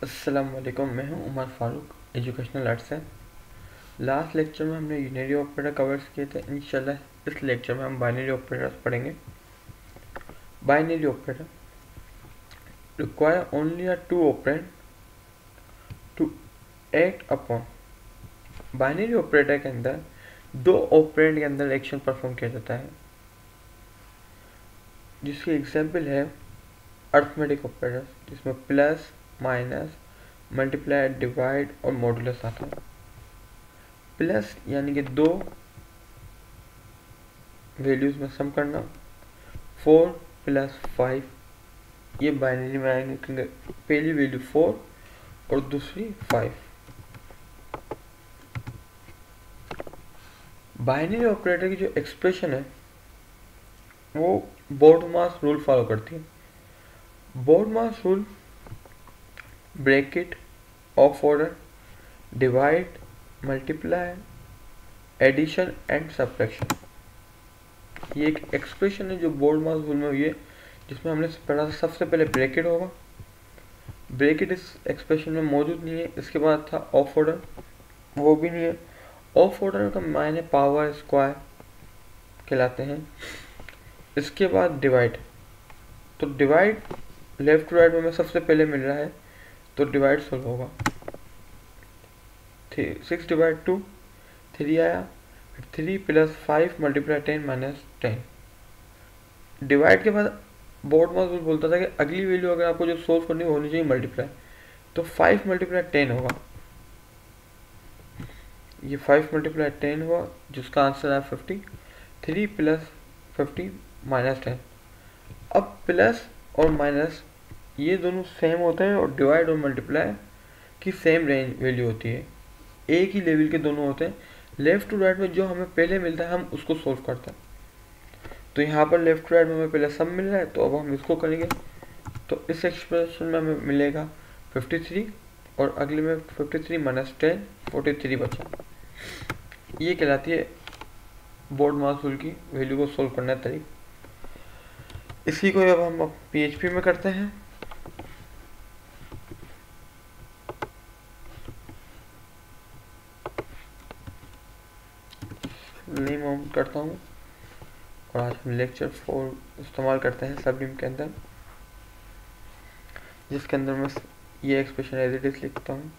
अस्सलाम वालेकुम। मैं हूं उमर फारूक, एजुकेशनल आर्ट से। लास्ट लेक्चर में हमने यूनरी ऑपरेटर कवर्स किए थे। इंशाल्लाह इस लेक्चर में हम बाइनरी ऑपरेटर्स पढ़ेंगे। Binary operator require only a two operand to act upon. Binary operator के अंदर दो ऑपरेंड के अंदर एक्शन परफॉर्म किया जाता है, जिसकी एग्जाम्पल है अर्थमेटिक ऑपरेटर, जिसमें प्लस, माइनस, मल्टीप्लाई, डिवाइड और मॉडुलस आता है। प्लस यानी कि दो वैल्यूज में सम करना, 4 + 5, ये बाइनरी में आएंगे क्योंकि पहली वैल्यू 4 और दूसरी 5। बाइनरी ऑपरेटर की जो एक्सप्रेशन है वो बोर्डमास रूल फॉलो करती है। BODMAS rule bracket, of order, divide, multiply, addition and subtraction, ये एक एक्सप्रेशन है जो बोर्डमास रूल में हुई है, जिसमें हमने पढ़ा था सबसे पहले ब्रैकेट होगा। ब्रैकेट इस एक्सप्रेशन में मौजूद नहीं है। इसके बाद था ऑफ ऑर्डर, वो भी नहीं है। ऑफ ऑर्डर का मायने पावर स्क्वायर कहलाते हैं। इसके बाद डिवाइड, तो डिवाइड लेफ्ट टू राइट में सबसे पहले मिल रहा है, तो डिवाइड सोल्व होगा। 6/2 3 आया, फिर 3 + 5 × 10 - 10। डिवाइड के बाद बोर्ड मास बोलता था कि अगली वैल्यू अगर आपको जो सोल्व करनी होनी चाहिए मल्टीप्लाई, तो 5 × 10 होगा। ये 5 × 10 हुआ, जिसका आंसर है 50। 3 + 50 - 10। अब प्लस और माइनस ये दोनों सेम होते हैं और डिवाइड और मल्टीप्लाई की सेम रेंज वैल्यू होती है, एक ही लेवल के दोनों होते हैं। लेफ्ट टू राइट में जो हमें पहले मिलता है हम उसको सोल्व करते हैं। तो यहाँ पर लेफ्ट टू राइट में हमें पहले सम मिल रहा है, तो अब हम इसको करेंगे। तो इस एक्सप्रेशन में हमें मिलेगा 53 और अगले में 53 - 10 43 बचा। ये कहलाती है बोर्ड मास रूल की वैल्यू को सोल्व करने का तरीका। इसी को अब हम PHP में करते हैं। नेम आउट करता हूँ और आज हम लेक्चर 4 इस्तेमाल करते हैं सबनेम के अंदर, जिसके अंदर मैं ये एक्सप्रेशन एज इट इज लिखता हूँ।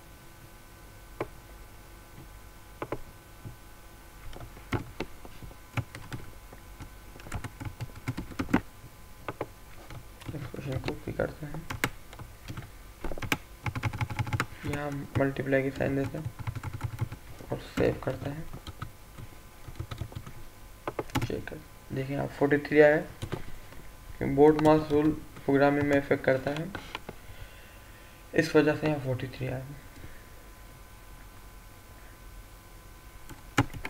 एक्सप्रेशन कॉपी करते हैं, यहाँ मल्टीप्लाई की साइन देते हैं और सेव करते हैं। चेक कर देखिए आप 43 आया है। बोर्ड मास रूल प्रोग्रामिंग में इफेक्ट करता है, इस वजह से यहाँ 43 आया है।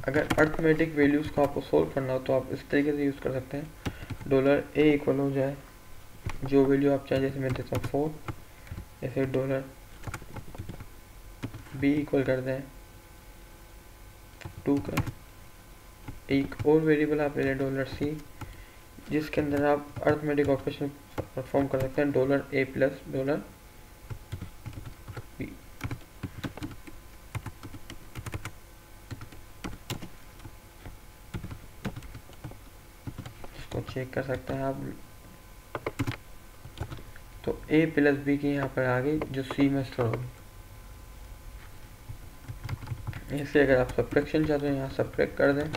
अगर अर्थमेटिक वैल्यूज को आपको सोल्व करना हो तो आप इस तरीके से यूज़ कर सकते हैं। $A इक्वल हो जाए जो वैल्यू आप चाहें, जैसे मैं देता हूँ 4, जैसे $B इक्वल कर दें 2 का। एक और वेरिएबल आप ले लें $C, जिसके अंदर आप अर्थमेटिक ऑपरेशन परफॉर्म कर सकते हैं $A + $B। इसको चेक कर सकते हैं आप। तो A + B की यहाँ पर आ गई जो C में स्टोर होगी। इसलिए अगर आप सब्ट्रैक्शन चाहते हैं यहाँ सब्ट्रैक्ट कर दें।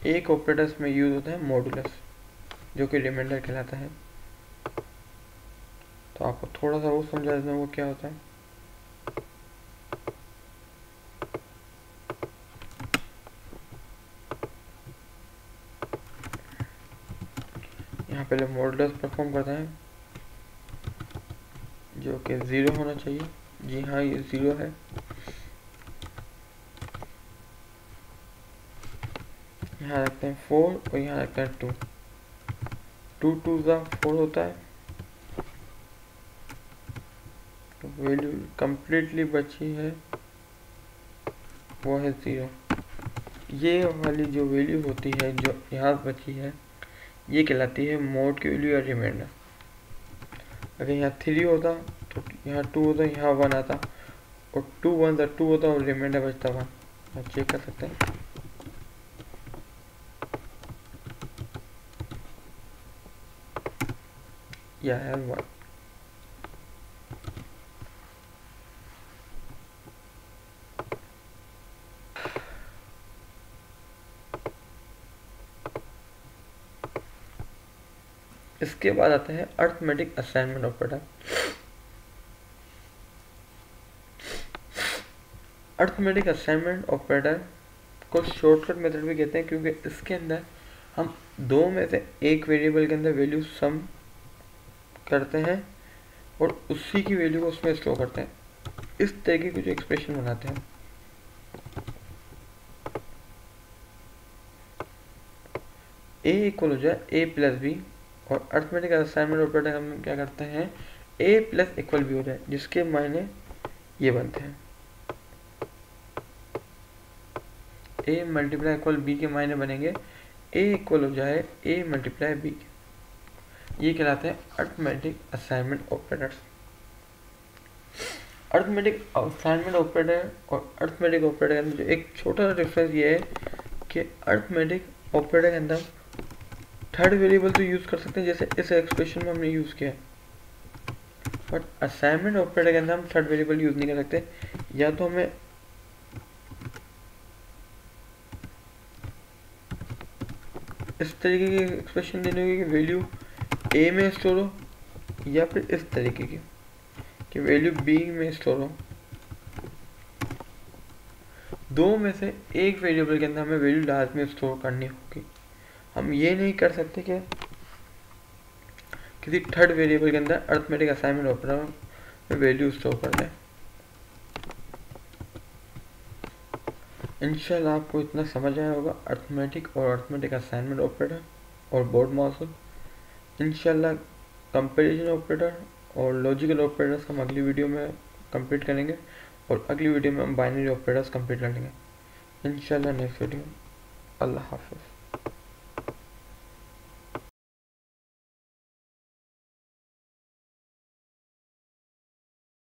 एक ऑपरेटर्स में यूज होता है मॉडुलस, जो कि रिमाइंडर कहलाता है। तो आपको थोड़ा सा वो समझा देता हूँ वो क्या होता है। यहाँ पहले मॉडुलस परफॉर्म करते हैं, जो कि 0 होना चाहिए। जी हाँ, ये 0 है। यहाँ रखते हैं 4 और यहाँ रखते हैं 2। 2 2 4 होता है, तो वैल्यू कम्प्लीटली बची है वो है 0। ये वाली जो वैल्यू होती है जो यहाँ बची है, ये कहलाती है मोड की वैल्यू या रिमाइंडर। अगर यहाँ 3 होता तो यहाँ 2 होता, यहाँ 1 आता, और 2 1 2 होता और रिमाइंडर बचता 1। आप चेक कर सकते हैं। यह है 1। इसके बाद आता है arithmetic assignment operator. Arithmetic assignment operator को शॉर्टकट मेथड भी कहते हैं, क्योंकि इसके अंदर हम दो में से एक वेरिएबल के अंदर वैल्यू सम करते हैं और उसी की वैल्यू को उसमें स्टोर करते हैं। इस तरीके की जो एक्सप्रेशन बनाते हैं, a इक्वल हो जाए a प्लस बी, और अरिथमेटिक असाइनमेंट ऑपरेटर हम क्या करते हैं, a प्लस इक्वल बी हो जाए, जिसके मायने ये बनते हैं a मल्टीप्लाई इक्वल b के मायने बनेंगे a इक्वल हो जाए a मल्टीप्लाई b। ये कहलाते हैं arithmetic assignment operators. Arithmetic assignment operator और अरिथमेटिक ऑपरेटर के अंदर एक छोटा सा डिफरेंस ये है कि अरिथमेटिक ऑपरेटर के अंदर थर्ड वेरिएबल तो यूज़ कर सकते हैं, जैसे इस एक्सप्रेशन में हमने यूज़ किया है, बट असाइनमेंट ऑपरेटर के अंदर हम थर्ड वेरिएबल यूज़ नहीं कर सकते। या तो हमें इस तरीके की एक्सप्रेशन देने होगी कि वैल्यू ए में स्टोर हो, या फिर इस तरीके की कि वैल्यू बी में स्टोर हो। दो में से एक वेरिएबल के अंदर हमें वैल्यू लाजमी स्टोर करनी होगी। हम ये नहीं कर सकते कि किसी थर्ड वेरिएबल के अंदर अरिथमेटिक असाइनमेंट ऑपरेटर में वैल्यू स्टोर कर दें। इंशाल्लाह आपको इतना समझ आया होगा अरिथमेटिक और अरिथमेटिक असाइनमेंट ऑपरेटर और बोर्ड माउसल। इंशाल्लाह कंपैरिजन ऑपरेटर और लॉजिकल ऑपरेटर्स हम अगली वीडियो में कंप्लीट करेंगे, और अगली वीडियो में हम बाइनरी ऑपरेटर्स कंप्लीट कर लेंगे इंशाल्लाह नेक्स्ट वीडियो में। अल्लाह हाफ़िज़।